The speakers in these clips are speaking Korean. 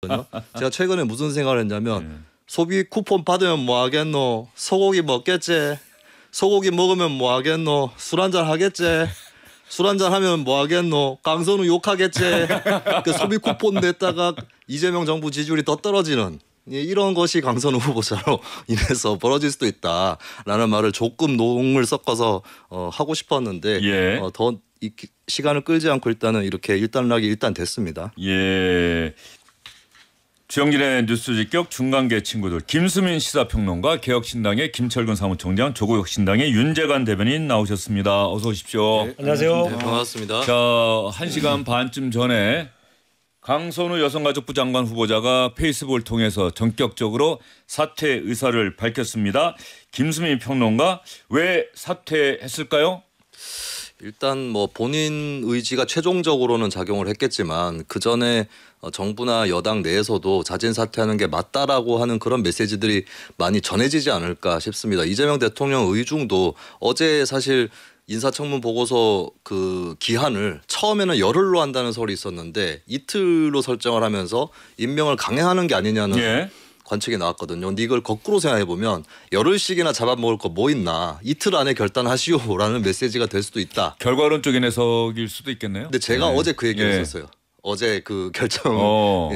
제가 최근에 무슨 생각을 했냐면 소비 쿠폰 받으면 뭐 하겠노? 소고기 먹겠지? 소고기 먹으면 뭐 하겠노? 술 한잔 하겠지? 술 한잔 하면 뭐 하겠노? 강선우 욕하겠지? 그 소비 쿠폰 냈다가 이재명 정부 지지율이 더 떨어지는 이런 것이 강선우 후보자로 인해서 벌어질 수도 있다라는 말을 조금 농을 섞어서 하고 싶었는데 예. 더 시간을 끌지 않고 일단은 이렇게 일단락이 일단 됐습니다. 예. 주영진의 뉴스 직격 중간계 친구들 김수민 시사평론가 개혁신당의 김철근 사무총장 조국혁신당의 윤재관 대변인 나오셨습니다. 어서 오십시오. 네, 안녕하세요. 네, 반갑습니다. 자, 1시간 반쯤 전에 강선우 여성가족부 장관 후보자가 페이스북을 통해서 전격적으로 사퇴 의사를 밝혔습니다. 김수민 평론가 왜 사퇴했을까요? 일단 뭐 본인 의지가 최종적으로는 작용을 했겠지만 그 전에 정부나 여당 내에서도 자진 사퇴하는 게 맞다라고 하는 그런 메시지들이 많이 전해지지 않을까 싶습니다. 이재명 대통령 의중도 어제 사실 인사청문 보고서 그 기한을 처음에는 열흘로 한다는 설이 있었는데 이틀로 설정을 하면서 임명을 강행하는 게 아니냐는 예. 관측이 나왔거든요. 근데 이걸 거꾸로 생각해 보면 열흘씩이나 잡아먹을 거 뭐 있나 이틀 안에 결단하시오라는 메시지가 될 수도 있다. 결과론적인 해석일 수도 있겠네요. 근데 제가 어제 그 얘기를 했었어요. 어제 그 결정.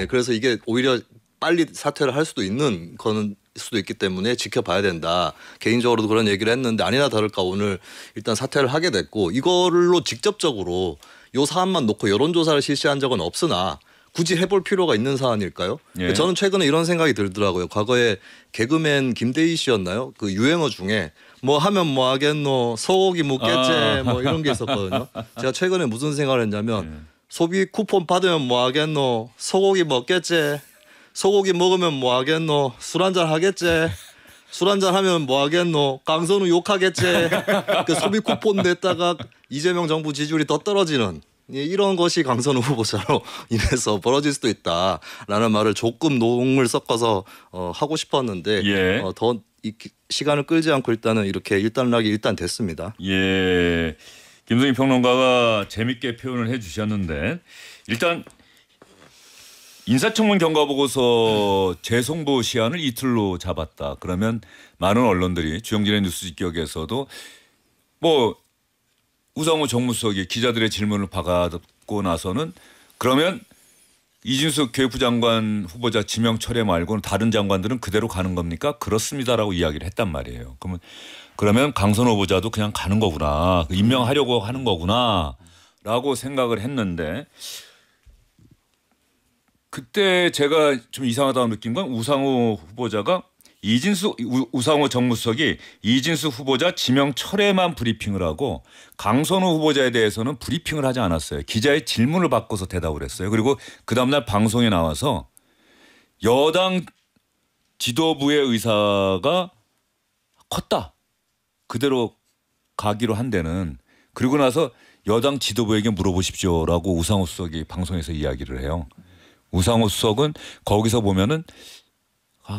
그래서 이게 오히려 빨리 사퇴를 할 수도 있는 거는 수도 있기 때문에 지켜봐야 된다. 개인적으로도 그런 얘기를 했는데 아니나 다를까 오늘 일단 사퇴를 하게 됐고 이걸로 직접적으로 요 사안만 놓고 여론조사를 실시한 적은 없으나 굳이 해볼 필요가 있는 사안일까요? 예. 저는 최근에 이런 생각이 들더라고요. 과거에 개그맨 김대희 씨였나요? 그 유행어 중에 뭐 하면 뭐 하겠노? 소고기 묵겠지? 뭐 이런 게 있었거든요. 제가 최근에 무슨 생각을 했냐면 소비 쿠폰 받으면 뭐 하겠노? 소고기 먹겠지? 소고기 먹으면 뭐 하겠노? 술 한잔 하겠지? 술 한잔 하면 뭐 하겠노? 강선우 욕하겠지? 그 소비 쿠폰 냈다가 이재명 정부 지지율이 더 떨어지는 이런 것이 강선우 후보자로 인해서 벌어질 수도 있다라는 말을 조금 농을 섞어서 하고 싶었는데 예. 더 시간을 끌지 않고 일단은 이렇게 일단락이 일단 됐습니다. 예. 김승희 평론가가 재밌게 표현을 해주셨는데 일단 인사청문 경과보고서 재송부 시한을 이틀로 잡았다. 그러면 많은 언론들이 주영진의 뉴스 직격에서도 뭐 우상호 정무수석이 기자들의 질문을 받고 나서는 그러면 이진숙 교육부 장관 후보자 지명 철회 말고는 다른 장관들은 그대로 가는 겁니까? 그렇습니다라고 이야기를 했단 말이에요. 그러면 강선우 후보자도 그냥 가는 거구나. 임명하려고 하는 거구나라고 생각을 했는데 그때 제가 좀 이상하다고 느낀 건 우상호 후보자가 우상호 정무수석이 이진숙 후보자 지명 철회만 브리핑을 하고 강선우 후보자에 대해서는 브리핑을 하지 않았어요. 기자의 질문을 받고서 대답을 했어요. 그리고 그 다음날 방송에 나와서 여당 지도부의 의사가 컸다. 그대로 가기로 한 데는 그리고 나서 여당 지도부에게 물어보십시오라고 우상호 수석이 방송에서 이야기를 해요. 우상호 수석은 거기서 보면은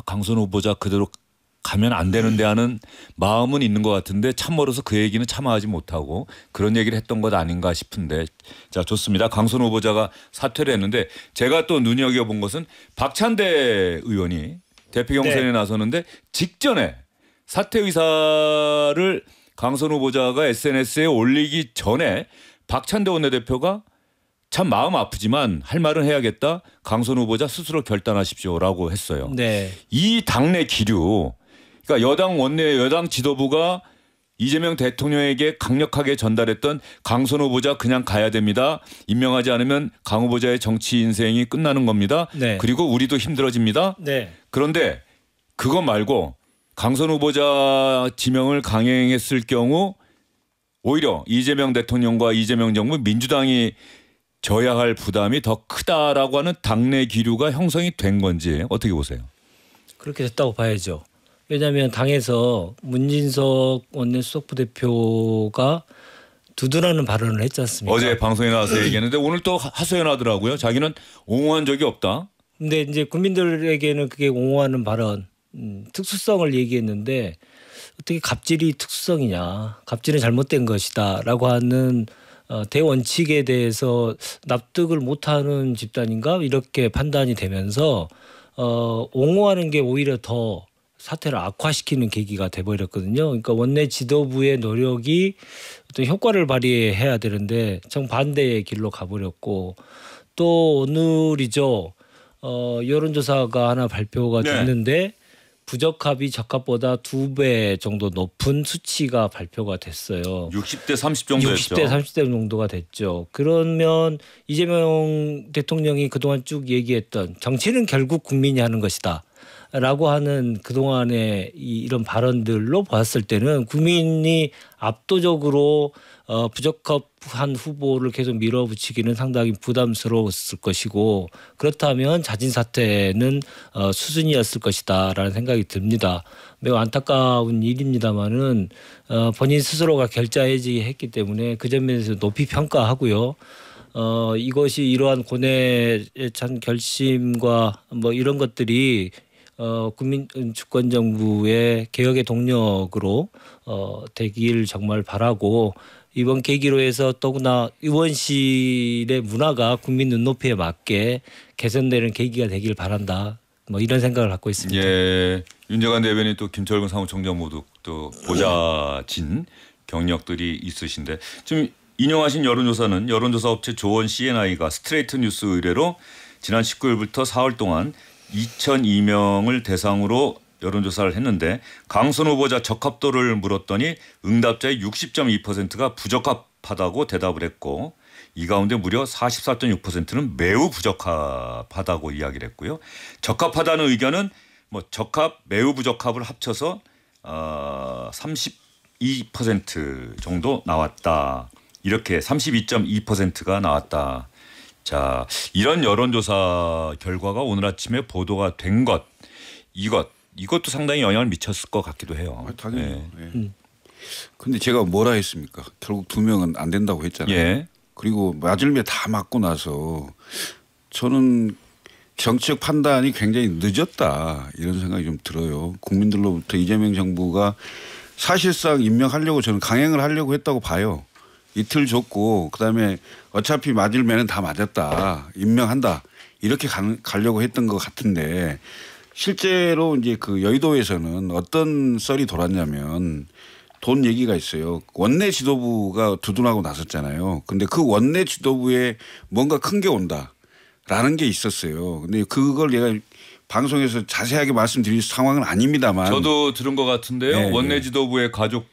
강선우 후보자 그대로 가면 안 되는데 하는 마음은 있는 것 같은데 참으로서 그 얘기는 참아하지 못하고 그런 얘기를 했던 것 아닌가 싶은데 자 좋습니다. 강선우 후보자가 사퇴를 했는데 제가 또 눈여겨본 것은 박찬대 의원이 대표 경선에 나서는데 직전에 사퇴 의사를 강선우 후보자가 SNS에 올리기 전에 박찬대 원내대표가 참 마음 아프지만 할 말은 해야겠다. 강선우 후보자 스스로 결단하십시오라고 했어요. 네. 이 당내 기류, 그러니까 여당 지도부가 이재명 대통령에게 강력하게 전달했던 강선우 후보자 그냥 가야 됩니다. 임명하지 않으면 강 후보자의 정치 인생이 끝나는 겁니다. 네. 그리고 우리도 힘들어집니다. 네. 그런데 그거 말고 강선우 후보자 지명을 강행했을 경우 오히려 이재명 대통령과 이재명 정부 민주당이 져야 할 부담이 더 크다라고 하는 당내 기류가 형성이 된 건지 어떻게 보세요? 그렇게 됐다고 봐야죠. 왜냐하면 당에서 문진석 원내수석부대표가 두둔하는 발언을 했지 않습니까? 어제 방송에 나와서 얘기했는데 오늘 또 하소연하더라고요. 자기는 옹호한 적이 없다. 근데 이제 국민들에게는 그게 옹호하는 발언, 특수성을 얘기했는데 어떻게 갑질이 특수성이냐. 갑질은 잘못된 것이다라고 하는 대원칙에 대해서 납득을 못하는 집단인가 이렇게 판단이 되면서 옹호하는 게 오히려 더 사태를 악화시키는 계기가 돼버렸거든요. 그러니까 원내 지도부의 노력이 어떤 효과를 발휘해야 되는데 정반대의 길로 가버렸고 또 오늘이죠. 여론조사가 하나 발표가 네. 됐는데 부적합이 적합보다 2배 정도 높은 수치가 발표가 됐어요. 60대 30 정도였죠. 60대 30대 정도가 됐죠. 그러면 이재명 대통령이 그동안 쭉 얘기했던 정치는 결국 국민이 하는 것이다. 라고 하는 그동안의 이런 발언들로 봤을 때는 국민이 압도적으로 부적합한 후보를 계속 밀어붙이기는 상당히 부담스러웠을 것이고 그렇다면 자진 사퇴는 수순이었을 것이다라는 생각이 듭니다. 매우 안타까운 일입니다만은 본인 스스로가 결자해지했기 때문에 그 점에서 높이 평가하고요. 이것이 이러한 고뇌에 찬 결심과 뭐 이런 것들이 국민 주권 정부의 개혁의 동력으로 되길 정말 바라고 이번 계기로 해서 더구나 의원실의 문화가 국민 눈높이에 맞게 개선되는 계기가 되길 바란다. 뭐 이런 생각을 갖고 있습니다. 예, 윤재관 대변인 또 김철근 사무총장 모두 또 보좌진 경력들이 있으신데 지금 인용하신 여론조사는 여론조사 업체 조원 C&I가 스트레이트 뉴스 의뢰로 지난 19일부터 4월 동안 2,002명을 대상으로 여론조사를 했는데 강선 후보자 적합도를 물었더니 응답자의 60.2%가 부적합하다고 대답을 했고 이 가운데 무려 44.6%는 매우 부적합하다고 이야기를 했고요. 적합하다는 의견은 뭐 적합, 매우 부적합을 합쳐서 32% 정도 나왔다. 이렇게 32.2%가 나왔다. 자, 이런 여론조사 결과가 오늘 아침에 보도가 된 것, 이것도 상당히 영향을 미쳤을 것 같기도 해요. 당연히요. 예. 근데 제가 뭐라 했습니까? 결국 2명은 안 된다고 했잖아요. 예. 그리고 맞을매 다 맞고 나서 저는 정치적 판단이 굉장히 늦었다 이런 생각이 좀 들어요. 국민들로부터 이재명 정부가 사실상 임명하려고 저는 강행을 하려고 했다고 봐요. 이틀 줬고 그다음에 어차피 맞을 매는 다 맞았다. 임명한다. 이렇게 가려고 했던 것 같은데 실제로 이제 그 여의도에서는 어떤 썰이 돌았냐면 돈 얘기가 있어요. 원내 지도부가 두둔하고 나섰잖아요. 근데 그 원내 지도부에 뭔가 큰 게 온다라는 게 있었어요. 근데 그걸 내가 방송에서 자세하게 말씀드릴 상황은 아닙니다만 저도 들은 것 같은데요. 네, 원내 네. 지도부의 가족과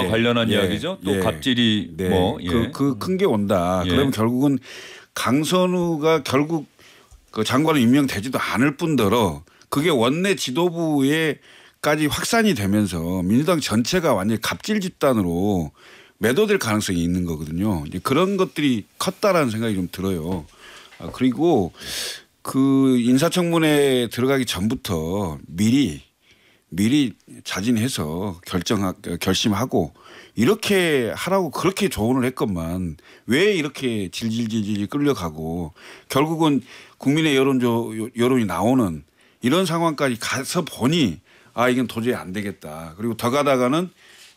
관련한 이야기죠. 또 갑질이 네. 뭐 그 큰 게 온다. 예. 그러면 결국은 강선우가 결국 그 장관을 임명되지도 않을 뿐더러 그게 원내 지도부에까지 확산이 되면서 민주당 전체가 완전히 갑질 집단으로 매도될 가능성이 있는 거거든요. 이제 그런 것들이 컸다라는 생각이 좀 들어요. 그리고 그 인사청문회 들어가기 전부터 미리 자진해서 결심하고 이렇게 하라고 그렇게 조언을 했건만 왜 이렇게 질질질질 끌려가고 결국은 국민의 여론이 나오는 이런 상황까지 가서 보니 아 이건 도저히 안 되겠다. 그리고 더 가다가는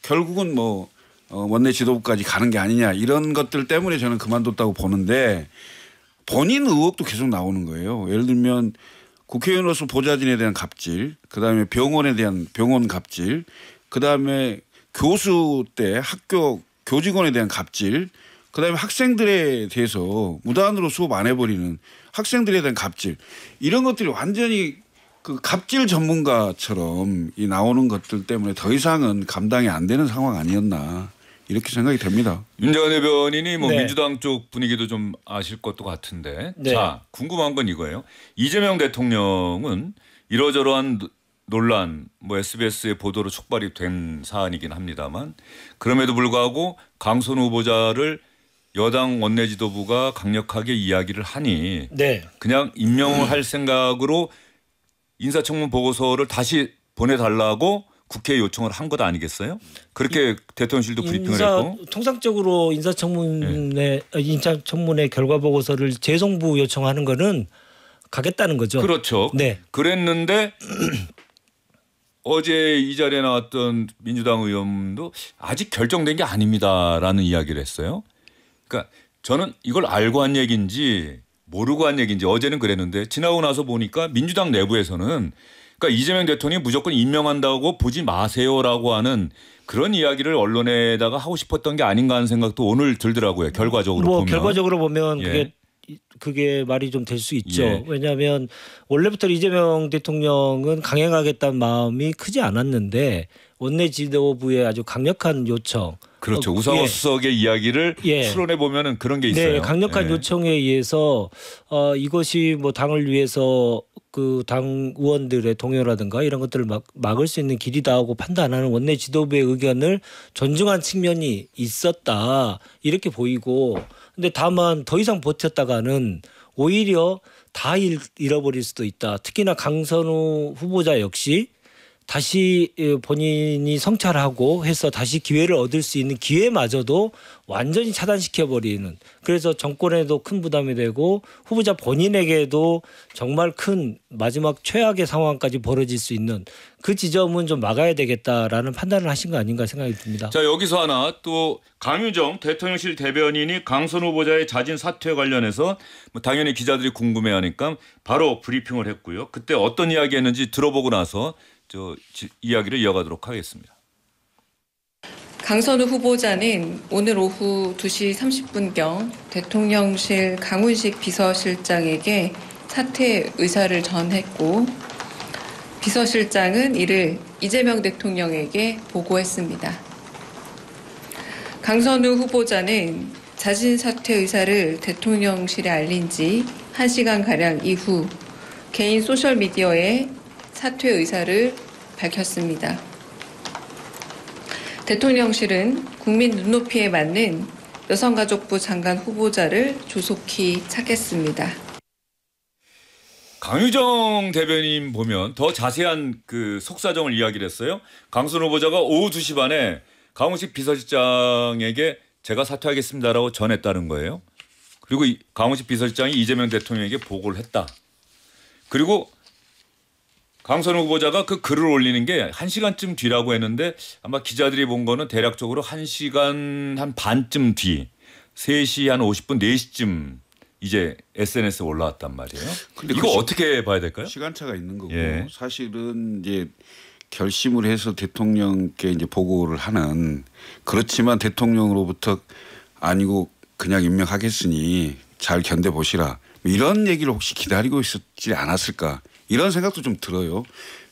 결국은 뭐 원내 지도부까지 가는 게 아니냐 이런 것들 때문에 저는 그만뒀다고 보는데 본인 의혹도 계속 나오는 거예요. 예를 들면 국회의원으로서 보좌진에 대한 갑질, 그다음에 병원에 대한 병원 갑질, 그다음에 교수 때 학교 교직원에 대한 갑질, 그다음에 학생들에 대해서 무단으로 수업 안 해버리는 학생들에 대한 갑질 이런 것들이 완전히 그 갑질 전문가처럼 이 나오는 것들 때문에 더 이상은 감당이 안 되는 상황 아니었나 이렇게 생각이 됩니다. 윤재관 대변인이 뭐 네. 민주당 쪽 분위기도 좀 아실 것도 같은데 네. 자 궁금한 건 이거예요. 이재명 대통령은 이러저러한 논란 뭐 SBS의 보도로 촉발이 된 사안이긴 합니다만 그럼에도 불구하고 강선우 후보자를 여당 원내 지도부가 강력하게 이야기를 하니 네. 그냥 임명을 할 생각으로 인사청문 보고서를 다시 보내달라고 국회에 요청을 한 것 아니겠어요? 그렇게 대통령실도 브리핑을 했고. 통상적으로 인사청문회 결과 보고서를 재송부 요청하는 거는 가겠다는 거죠. 그렇죠. 네. 그랬는데 어제 이 자리에 나왔던 민주당 의원도 아직 결정된 게 아닙니다라는 이야기를 했어요. 그러니까 저는 이걸 알고 한 얘기인지 모르고 한 얘기인지 어제는 그랬는데 지나고 나서 보니까 민주당 내부에서는 그러니까 이재명 대통령이 무조건 임명한다고 보지 마세요라고 하는 그런 이야기를 언론에다가 하고 싶었던 게 아닌가 하는 생각도 오늘 들더라고요. 결과적으로 보면. 결과적으로 보면 예. 그게 말이 좀 될 수 있죠. 예. 왜냐하면 원래부터 이재명 대통령은 강행하겠다는 마음이 크지 않았는데 원내 지도부의 아주 강력한 요청. 그렇죠. 우상호 예. 수석의 이야기를 예. 추론해 보면은 그런 게 있어요. 네, 강력한 예. 요청에 의해서 이것이 뭐 당을 위해서 그 당 의원들의 동요라든가 이런 것들을 막을 수 있는 길이다 하고 판단하는 원내 지도부의 의견을 존중한 측면이 있었다 이렇게 보이고, 근데 다만 더 이상 버텼다가는 오히려 다 잃어버릴 수도 있다. 특히나 강선우 후보자 역시 다시 본인이 성찰하고 해서 다시 기회를 얻을 수 있는 기회마저도 완전히 차단시켜버리는, 그래서 정권에도 큰 부담이 되고 후보자 본인에게도 정말 큰 마지막 최악의 상황까지 벌어질 수 있는 그 지점은 좀 막아야 되겠다라는 판단을 하신 거 아닌가 생각이 듭니다. 자, 여기서 하나 또 강유정 대통령실 대변인이 강선우 후보자의 자진 사퇴 관련해서 뭐 당연히 기자들이 궁금해하니까 바로 브리핑을 했고요. 그때 어떤 이야기했는지 들어보고 나서 이야기를 이어가도록 하겠습니다. 강선우 후보자는 오늘 오후 2시 30분경 대통령실 강훈식 비서실장에게 사퇴 의사를 전했고, 비서실장은 이를 이재명 대통령에게 보고했습니다. 강선우 후보자는 자진 사퇴 의사를 대통령실에 알린 지 1시간가량 이후 개인 소셜미디어에 사퇴 의사를 밝혔습니다. 대통령실은 국민 눈높이에 맞는 여성가족부 장관 후보자를 조속히 찾겠습니다. 강유정 대변인 보면 더 자세한 그 속사정을 이야기를 했어요. 강선우 후보자가 오후 2시 반에 강훈식 비서실장에게 제가 사퇴하겠습니다라고 전했다는 거예요. 그리고 강훈식 비서실장이 이재명 대통령에게 보고를 했다. 그리고 강선우 후보자가 그 글을 올리는 게 1시간쯤 뒤라고 했는데 아마 기자들이 본 거는 대략적으로 1시간 한 반쯤 뒤 3시 한 50분 4시쯤 이제 SNS에 올라왔단 말이에요. 근데 이거 어떻게 봐야 될까요? 시간차가 있는 거고 예. 사실은 이제 결심을 해서 대통령께 이제 보고를 하는, 그렇지만 대통령으로부터 아니고 그냥 임명하겠으니 잘 견뎌보시라 이런 얘기를 혹시 기다리고 있었지 않았을까 이런 생각도 좀 들어요.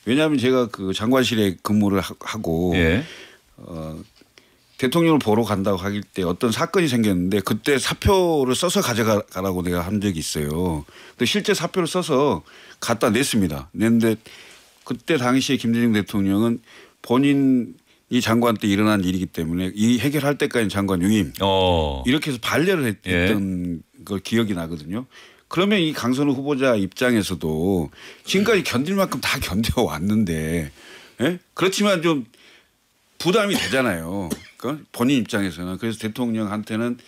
왜냐하면 제가 그 장관실에 근무를 하고 예. 대통령을 보러 간다고 하길 때 어떤 사건이 생겼는데 그때 사표를 써서 가져가라고 내가 한 적이 있어요. 근데 실제 사표를 써서 갖다 냈습니다. 냈는데 그때 당시에 김대중 대통령은 본인이 장관 때 일어난 일이기 때문에 이 해결할 때까지 장관 유임 이렇게 해서 반려를 했던 걸 기억이 나거든요. 그러면 이 강선우 후보자 입장에서도 지금까지 견딜 만큼 다 견뎌왔는데, 예? 그렇지만 좀 부담이 되잖아요. 그러니까 본인 입장에서는. 그래서 대통령한테는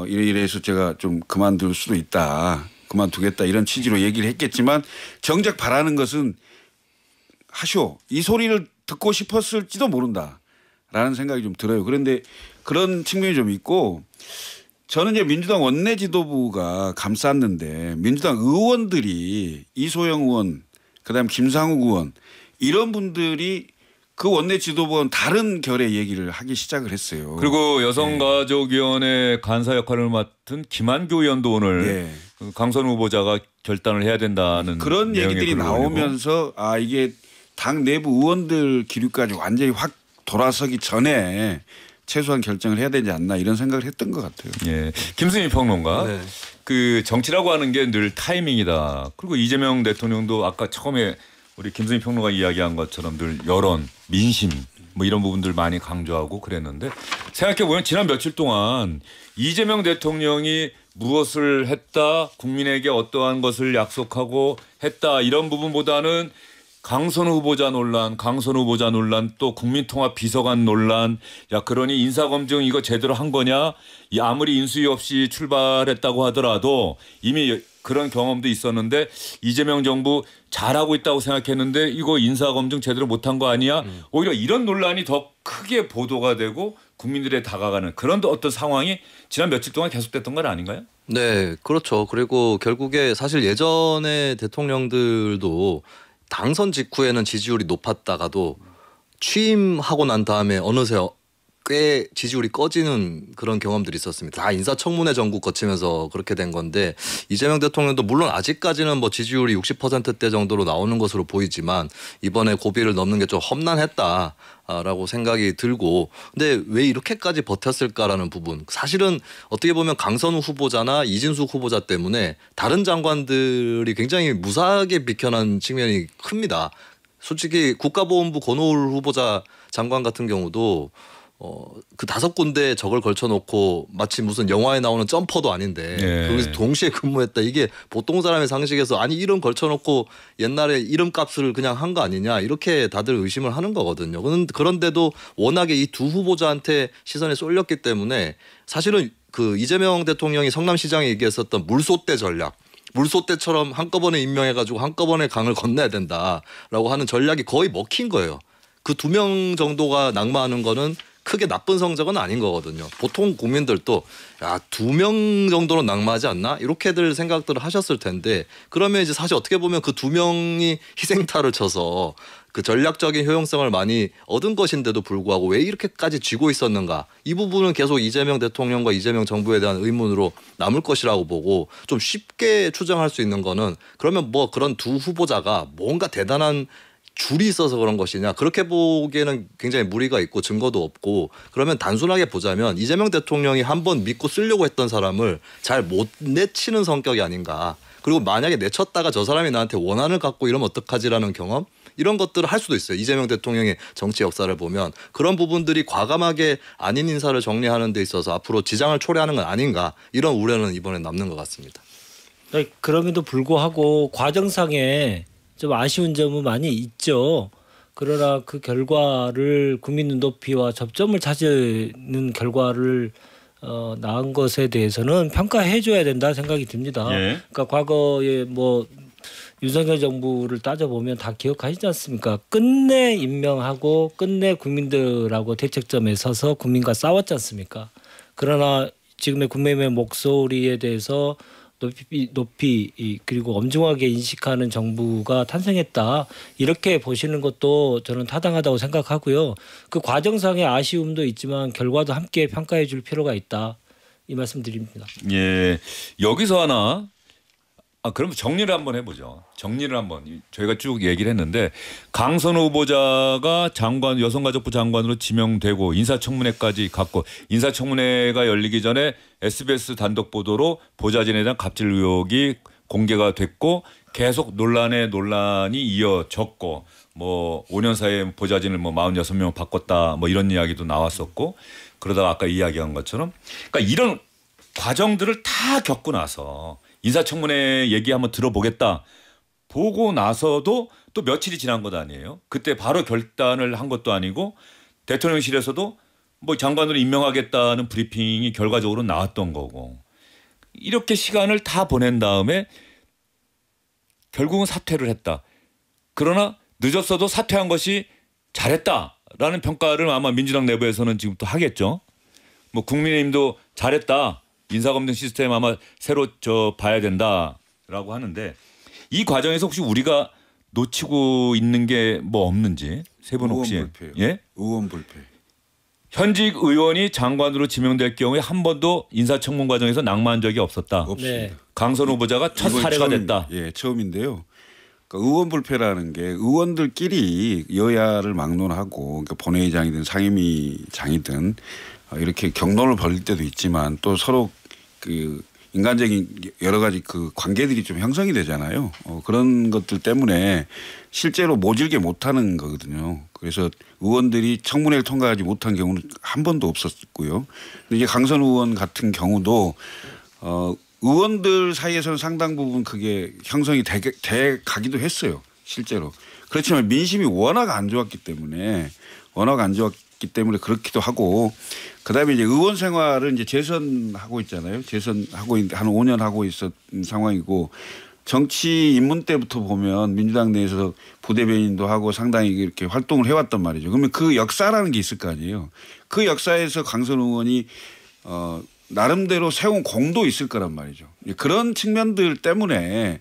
이래서 제가 좀 그만둘 수도 있다. 그만두겠다 이런 취지로 얘기를 했겠지만 정작 바라는 것은 하쇼. 이 소리를 듣고 싶었을지도 모른다라는 생각이 좀 들어요. 그런데 그런 측면이 좀 있고, 저는 이제 민주당 원내 지도부가 감쌌는데 민주당 의원들이 이소영 의원, 그다음에 김상욱 의원 이런 분들이 그 원내 지도부와는 다른 결의 얘기를 하기 시작을 했어요. 그리고 여성가족위원회 간사 역할을 맡은 김한교 의원도 오늘 강선우 후보자가 결단을 해야 된다는 그런 얘기들이 나오면서 아 이게 당 내부 의원들 기류까지 완전히 확 돌아서기 전에 최소한 결정을 해야 되지 않나 이런 생각을 했던 것 같아요. 예, 김승희 평론가. 네. 그 정치라고 하는 게 늘 타이밍이다. 그리고 이재명 대통령도 아까 처음에 우리 김승희 평론가 이야기한 것처럼 늘 여론, 민심 뭐 이런 부분들 많이 강조하고 그랬는데 생각해 보면 지난 며칠 동안 이재명 대통령이 무엇을 했다, 국민에게 어떠한 것을 약속하고 했다 이런 부분보다는 강선우 후보자 논란, 또 국민통합 비서관 논란, 야 그러니 인사검증 이거 제대로 한 거냐? 아무리 인수위 없이 출발했다고 하더라도 이미 그런 경험도 있었는데 이재명 정부 잘하고 있다고 생각했는데 이거 인사검증 제대로 못한 거 아니야? 오히려 이런 논란이 더 크게 보도가 되고 국민들에 다가가는 그런 어떤 상황이 지난 며칠 동안 계속됐던 건 아닌가요? 네, 그렇죠. 그리고 결국에 사실 예전에 대통령들도 당선 직후에는 지지율이 높았다가도 취임하고 난 다음에 어느새 꽤 지지율이 꺼지는 그런 경험들이 있었습니다. 다 인사청문회 전국 거치면서 그렇게 된 건데 이재명 대통령도 물론 아직까지는 뭐 지지율이 60%대 정도로 나오는 것으로 보이지만 이번에 고비를 넘는 게 좀 험난했다라고 생각이 들고 근데 왜 이렇게까지 버텼을까라는 부분 사실은 어떻게 보면 강선우 후보자나 이진숙 후보자 때문에 다른 장관들이 굉장히 무사하게 비켜난 측면이 큽니다. 솔직히 국가보훈부 권오울 후보자 장관 같은 경우도 그 5군데 적을 걸쳐놓고 마치 무슨 영화에 나오는 점퍼도 아닌데 예. 거기서 동시에 근무했다. 이게 보통 사람의 상식에서 아니 이름 걸쳐놓고 옛날에 이름값을 그냥 한 거 아니냐 이렇게 다들 의심을 하는 거거든요. 그런데도 워낙에 이 두 후보자한테 시선이 쏠렸기 때문에 사실은 그 이재명 대통령이 성남시장에 얘기했었던 물소대 전략 물소대처럼 한꺼번에 임명해가지고 한꺼번에 강을 건너야 된다라고 하는 전략이 거의 먹힌 거예요. 그 2명 정도가 낙마하는 거는 크게 나쁜 성적은 아닌 거거든요. 보통 국민들도 야 2명 정도는 낙마하지 않나 이렇게들 생각들을 하셨을 텐데 그러면 이제 사실 어떻게 보면 그 2명이 희생타를 쳐서 그 전략적인 효용성을 많이 얻은 것인데도 불구하고 왜 이렇게까지 쥐고 있었는가 이 부분은 계속 이재명 대통령과 이재명 정부에 대한 의문으로 남을 것이라고 보고 좀 쉽게 추정할 수 있는 거는 그러면 뭐 그런 두 후보자가 뭔가 대단한 줄이 있어서 그런 것이냐 그렇게 보기에는 굉장히 무리가 있고 증거도 없고 그러면 단순하게 보자면 이재명 대통령이 한번 믿고 쓰려고 했던 사람을 잘 못 내치는 성격이 아닌가 그리고 만약에 내쳤다가 저 사람이 나한테 원한을 갖고 이러면 어떡하지라는 경험 이런 것들을 할 수도 있어요. 이재명 대통령의 정치 역사를 보면 그런 부분들이 과감하게 아닌 인사를 정리하는 데 있어서 앞으로 지장을 초래하는 건 아닌가 이런 우려는 이번에 남는 것 같습니다. 그럼에도 불구하고 과정상에 좀 아쉬운 점은 많이 있죠. 그러나 그 결과를 국민 눈높이와 접점을 찾는 결과를 낳은 것에 대해서는 평가해줘야 된다 생각이 듭니다. 예. 그러니까 과거에 뭐 윤석열 정부를 따져보면 다 기억하시지 않습니까? 끝내 임명하고 끝내 국민들하고 대책점에 서서 국민과 싸웠지 않습니까? 그러나 지금의 국민의 목소리에 대해서 높이 그리고 엄중하게 인식하는 정부가 탄생했다. 이렇게 보시는 것도 저는 타당하다고 생각하고요. 그 과정상의 아쉬움도 있지만 결과도 함께 평가해 줄 필요가 있다. 이 말씀 드립니다. 예. 여기서 하나 그럼 정리를 한번 해보죠. 정리를 한번 저희가 쭉 얘기를 했는데 강선우 후보자가 장관 여성가족부 장관으로 지명되고 인사청문회까지 갔고 인사청문회가 열리기 전에 SBS 단독 보도로 보좌진에 대한 갑질 의혹이 공개가 됐고 계속 논란이 이어졌고 뭐 5년 사이에 보좌진을 뭐 46명 바꿨다 뭐 이런 이야기도 나왔었고 그러다가 아까 이야기한 것처럼 그러니까 이런 과정들을 다 겪고 나서 인사청문회 얘기 한번 들어보겠다 보고 나서도 또 며칠이 지난 것 아니에요. 그때 바로 결단을 한 것도 아니고 대통령실에서도 뭐 장관으로 임명하겠다는 브리핑이 결과적으로 나왔던 거고 이렇게 시간을 다 보낸 다음에 결국은 사퇴를 했다. 그러나 늦었어도 사퇴한 것이 잘했다라는 평가를 아마 민주당 내부에서는 지금 또 하겠죠. 뭐 국민의힘도 잘했다. 인사검증 시스템 아마 새로 봐야 된다라고 하는데 이 과정에서 혹시 우리가 놓치고 있는 게 뭐 없는지 세 분 혹시 예? 의원 불패. 현직 의원이 장관으로 지명될 경우에 한 번도 인사청문 과정에서 낙마한 적이 없었다. 없습니다. 네. 강선우 후보자가 첫 사례가 됐다. 예, 처음인데요. 그러니까 의원 불패라는 게 의원들끼리 여야를 막론하고 그러니까 본회의장이든 상임위장이든 이렇게 격론을 벌일 때도 있지만 또 서로 그 인간적인 여러 가지 그 관계들이 좀 형성이 되잖아요. 그런 것들 때문에 실제로 모질게 못하는 거거든요. 그래서 의원들이 청문회를 통과하지 못한 경우는 한 번도 없었고요. 근데 이제 강선 의원 같은 경우도 의원들 사이에서는 상당 부분 그게 형성이 돼 가기도 했어요. 실제로. 그렇지만 민심이 워낙 안 좋았기 때문에 그렇기도 하고 그다음에 이제 의원 생활을 이제 재선하고 있잖아요. 재선하고 한 5년 하고 있었던 상황이고 정치 입문 때부터 보면 민주당 내에서 부대변인도 하고 상당히 이렇게 활동을 해왔단 말이죠. 그러면 그 역사라는 게 있을 거 아니에요. 그 역사에서 강선우 의원이 나름대로 세운 공도 있을 거란 말이죠. 그런 측면들 때문에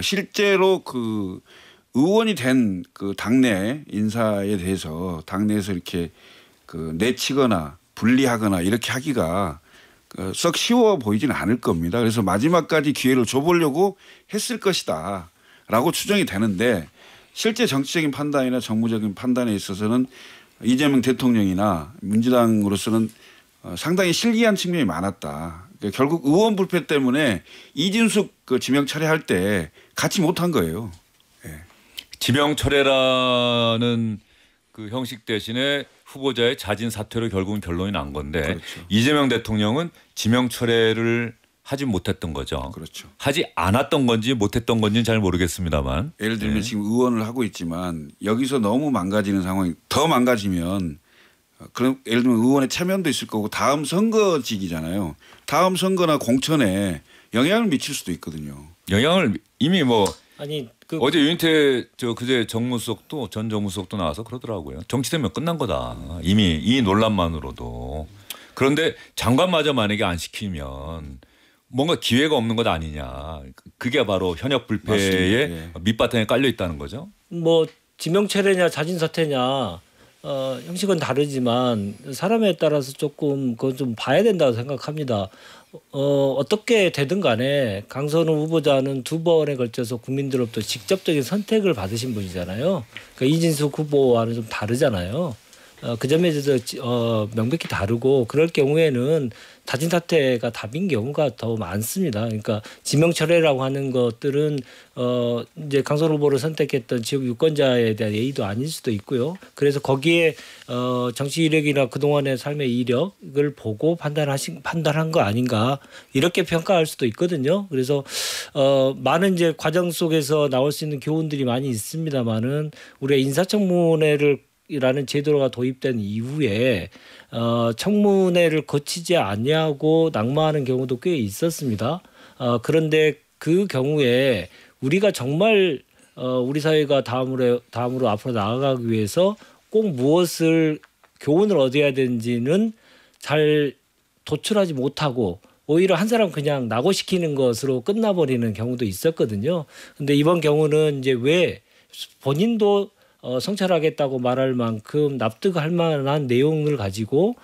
실제로 그 의원이 된 그 당내 인사에 대해서 당내에서 이렇게 그 내치거나 분리하거나 이렇게 하기가 썩 쉬워 보이지는 않을 겁니다. 그래서 마지막까지 기회를 줘보려고 했을 것이다 라고 추정이 되는데 실제 정치적인 판단이나 정무적인 판단에 있어서는 이재명 대통령이나 민주당으로서는 상당히 실기한 측면이 많았다. 그러니까 결국 의원 불패 때문에 이진숙 그 지명 철회할 때 같이 못한 거예요. 예. 지명 철회라는 그 형식 대신에 후보자의 자진 사퇴로 결국은 결론이 난 건데 그렇죠. 이재명 대통령은 지명 철회를 하지 못했던 거죠. 그렇죠. 하지 않았던 건지 못했던 건지는 잘 모르겠습니다만. 예를 들면 지금 의원을 하고 있지만 여기서 너무 망가지는 상황이 더 망가지면 그럼 예를 들면 의원의 체면도 있을 거고 다음 선거직이잖아요. 다음 선거나 공천에 영향을 미칠 수도 있거든요. 영향을 이미 뭐 아니 어제 유인태 그제 정무수석도 전 정무수석도 나와서 그러더라고요. 정치되면 끝난 거다. 이미 이 논란만으로도. 그런데 장관마저 만약에 안 시키면 뭔가 기회가 없는 것 아니냐. 그게 바로 현역 불패의 예. 밑바탕에 깔려 있다는 거죠. 뭐 지명철회냐 자진사퇴냐 형식은 다르지만 사람에 따라서 조금 그건 좀 봐야 된다고 생각합니다. 어떻게 되든 간에 강선우 후보자는 두 번에 걸쳐서 국민들로부터 직접적인 선택을 받으신 분이잖아요. 그러니까 이진숙 후보와는 좀 다르잖아요. 그 점에 대해서 명백히 다르고 그럴 경우에는 자진사퇴가 답인 경우가 더 많습니다. 그러니까 지명철회라고 하는 것들은 이제 강선우 후보를 선택했던 지역 유권자에 대한 예의도 아닐 수도 있고요. 그래서 거기에 정치 이력이나 그동안의 삶의 이력을 보고 판단한 거 아닌가 이렇게 평가할 수도 있거든요. 그래서 많은 이제 과정 속에서 나올 수 있는 교훈들이 많이 있습니다만은 우리가 인사청문회를 라는 제도가 도입된 이후에 청문회를 거치지 아니하고 낙마하는 경우도 꽤 있었습니다. 그런데 그 경우에 우리가 정말 우리 사회가 다음으로 앞으로 나아가기 위해서 꼭 무엇을 교훈을 얻어야 되는지는 잘 도출하지 못하고 오히려 한 사람 그냥 낙오시키는 것으로 끝나버리는 경우도 있었거든요. 근데 이번 경우는 이제 왜 본인도 성찰하겠다고 말할 만큼 납득할 만한 내용을 가지고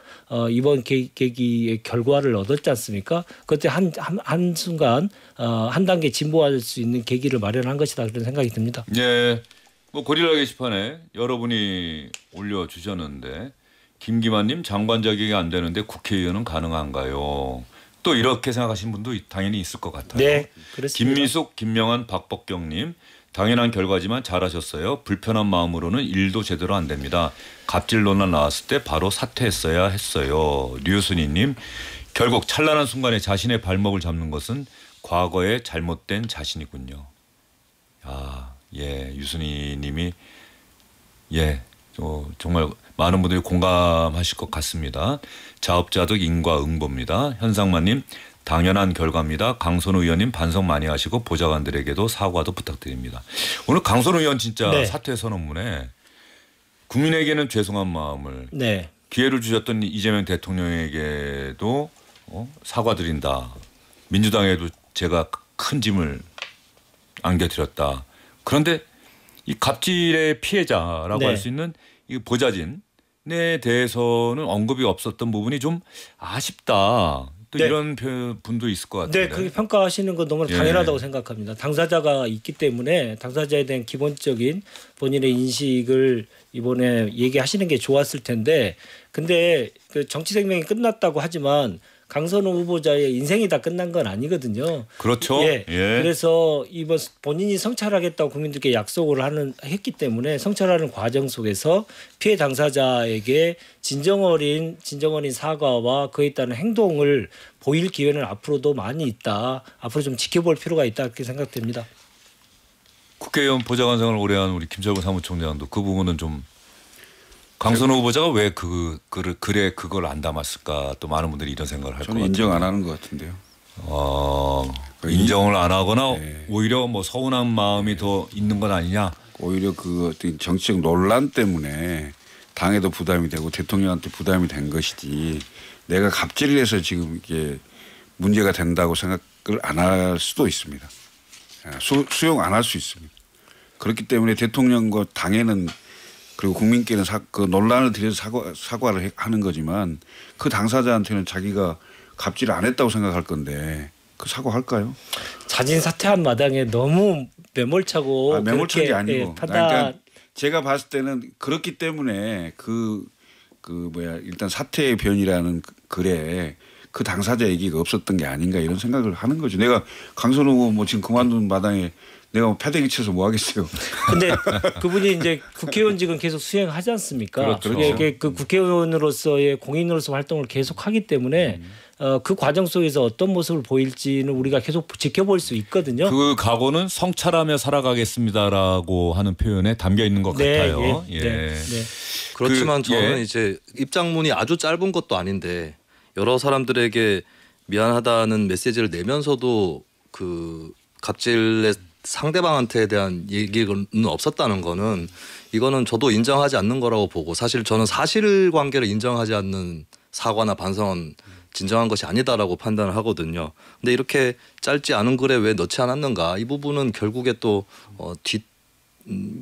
이번 계기의 결과를 얻었지 않습니까? 그때 한순간 한 단계 진보할 수 있는 계기를 마련한 것이다 그런 생각이 듭니다. 예, 뭐 고릴라 게시판에 여러분이 올려주셨는데 김기만님 장관 자격이 안 되는데 국회의원은 가능한가요? 또 이렇게 생각하시는 분도 당연히 있을 것 같아요. 네, 그렇습니다. 김미숙, 김명환, 박복경님 당연한 결과지만 잘하셨어요. 불편한 마음으로는 일도 제대로 안 됩니다. 갑질 논란 나왔을 때 바로 사퇴했어야 했어요. 류순희님 결국 찬란한 순간에 자신의 발목을 잡는 것은 과거의 잘못된 자신이군요. 예, 유순희님이 정말 많은 분들이 공감하실 것 같습니다. 자업자득 인과응보입니다. 현상만님 당연한 결과입니다. 강선우 의원님 반성 많이 하시고 보좌관들에게도 사과도 부탁드립니다. 오늘 강선우 의원 진짜 네. 사퇴 선언문에 국민에게는 죄송한 마음을 네. 기회를 주셨던 이재명 대통령에게도 사과드린다. 민주당에도 제가 큰 짐을 안겨드렸다. 그런데 이 갑질의 피해자라고 네. 할 수 있는 이 보좌진에 대해서는 언급이 없었던 부분이 좀 아쉽다. 또 네. 이런 분도 있을 것 같은데. 네, 그렇게 평가하시는 건 너무 당연하다고 생각합니다. 당사자가 있기 때문에 당사자에 대한 기본적인 본인의 인식을 이번에 얘기하시는 게 좋았을 텐데, 근데 그 정치 생명이 끝났다고 하지만 강선우 후보자의 인생이 다 끝난 건 아니거든요. 그렇죠. 예. 예. 그래서 이번 본인이 성찰하겠다고 국민들께 약속을 했기 때문에 성찰하는 과정 속에서 피해 당사자에게 진정 어린 사과와 그에 따른 행동을 보일 기회는 앞으로도 많이 있다. 앞으로 좀 지켜볼 필요가 있다 이렇게 생각됩니다. 국회의원 보좌관 생활을 오래한 우리 김철구 사무총장도 그 부분은 좀 강선우 후보자가 왜 그걸 안 담았을까 또 많은 분들이 이런 생각을 할 것 같아요. 저는 인정 안 하는 것 같은데요. 인정을 안 하거나 네. 오히려 뭐 서운한 마음이 더 있는 건 아니냐. 오히려 그 어떤 정치적 논란 때문에 당에도 부담이 되고 대통령한테 부담이 된 것이지 내가 갑질을 해서 지금 이게 문제가 된다고 생각을 안 할 수도 있습니다. 수용 안 할 수 있습니다. 그렇기 때문에 대통령과 당에는 그리고 국민께는 그 논란을 들여서 사과를 하는 거지만 그 당사자한테는 자기가 갑질을 안 했다고 생각할 건데 그 사과할까요? 자진 사퇴한 마당에 너무 매몰차고 매몰차게 아니고 판단. 그러니까 제가 봤을 때는 그렇기 때문에 일단 사퇴의 변이라는 글에 그 당사자 얘기가 없었던 게 아닌가 이런 생각을 하는 거죠. 내가 강선우 의원 뭐 지금 그만둔 마당에 내가 뭐 패대기 쳐서 뭐 하겠어요. 근데 그분이 이제 국회의원직은 계속 수행하지 않습니까? 그렇죠. 이게 그 국회의원으로서의 공인으로서 활동을 계속하기 때문에 그 과정 속에서 어떤 모습을 보일지는 우리가 계속 지켜볼 수 있거든요. 그 각오는 성찰하며 살아가겠습니다라고 하는 표현에 담겨 있는 것 같아요. 예. 네. 그렇지만 저는 예. 이제 입장문이 아주 짧은 것도 아닌데 여러 사람들에게 미안하다는 메시지를 내면서도 그 갑질의 상대방한테 대한 얘기는 없었다는 거는 이거는 저도 인정하지 않는 거라고 보고 사실 저는 사실관계를 인정하지 않는 사과나 반성은 진정한 것이 아니다라고 판단을 하거든요. 근데 이렇게 짧지 않은 글에 왜 넣지 않았는가 이 부분은 결국에 또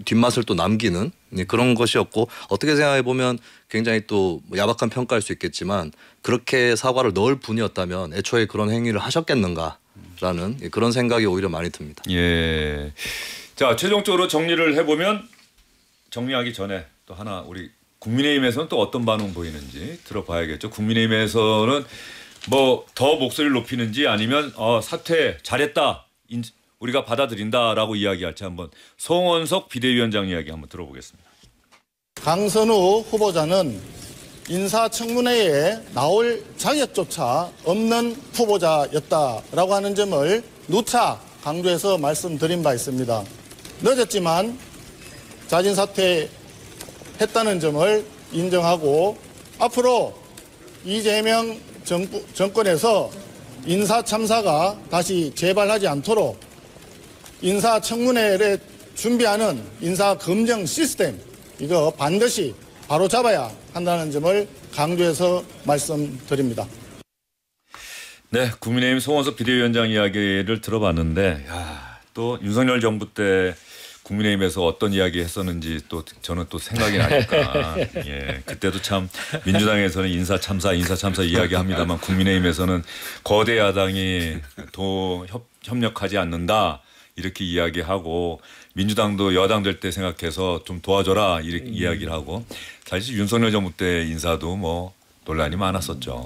뒷맛을 또 남기는 그런 것이었고 어떻게 생각해 보면 굉장히 또 야박한 평가할 수 있겠지만 그렇게 사과를 넣을 분이었다면 애초에 그런 행위를 하셨겠는가라는 그런 생각이 오히려 많이 듭니다. 예. 자, 최종적으로 정리를 해보면 정리하기 전에 또 하나 우리 국민의힘에서는 또 어떤 반응 보이는지 들어봐야겠죠. 국민의힘에서는 뭐 더 목소리를 높이는지 아니면 사퇴 잘했다. 우리가 받아들인다라고 이야기할지 한번 송원석 비대위원장 이야기 한번 들어보겠습니다. 강선우 후보자는 인사청문회에 나올 자격조차 없는 후보자였다라고 하는 점을 누차 강조해서 말씀드린 바 있습니다. 늦었지만 자진 사퇴했다는 점을 인정하고 앞으로 이재명 정권에서 인사참사가 다시 재발하지 않도록 인사청문회를 준비하는 인사검증 시스템 이거 반드시 바로잡아야 한다는 점을 강조해서 말씀드립니다. 네, 국민의힘 송원석 비대위원장 이야기를 들어봤는데 또 윤석열 정부 때 국민의힘에서 어떤 이야기 했었는지 또 저는 또 생각이 나니까 예, 그때도 참 민주당에서는 인사참사 이야기합니다만 국민의힘에서는 거대 야당이 협력하지 않는다 이렇게 이야기하고 민주당도 여당 될 때 생각해서 좀 도와줘라 이렇게 이야기를 하고 사실 윤석열 정부 때 인사도 뭐 논란이 많았었죠.